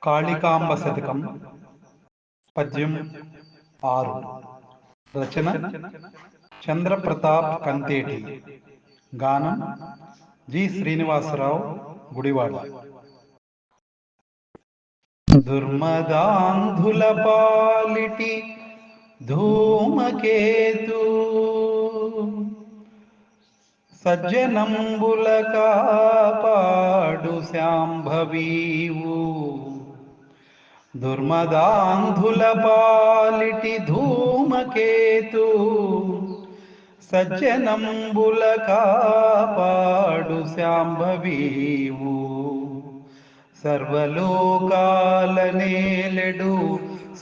కాళికాంబ శతకం పద్యం 6. రచన చంద్రప్రతాప్ కంతేటి. గానం జి శ్రీనివాసరావు గుడివాడ. దుర్మదాంధుల పాలిటి ధూమకేతు సజ్జనంబుల కాపాడు శాంభవీవు. దుర్మదాంధుల పాలిటి ధూమకేతు సజ్జనంబుల కాపాడు శాంభవీవు. సర్వలోకాలనేలెడు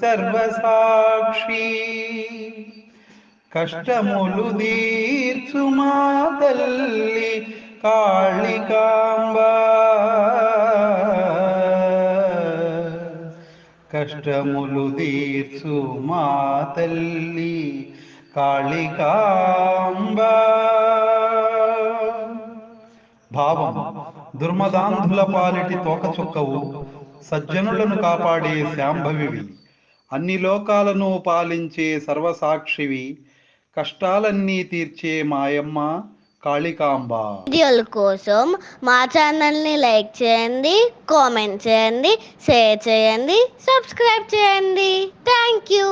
సర్వసాక్షి కష్టములు దీర్చు మా తల్లి కాళికాంబ. కష్టములు దీర్చు మా తల్లి కాళికాంబ. భావం: దుర్మదాంధుల పాలిటి తోకచుక్కవు, సజ్జనులను కాపాడే శాంభవివి, అన్ని లోకాలను పాలించే సర్వసాక్షివి, కష్టాలన్నీ తీర్చే మాయమ్మ కాళికాంబ. వీడియోల కోసం మా ఛానల్ని లైక్ చేయండి, కామెంట్ చేయండి, షేర్ చేయండి, సబ్స్క్రైబ్ చేయండి. Thank you.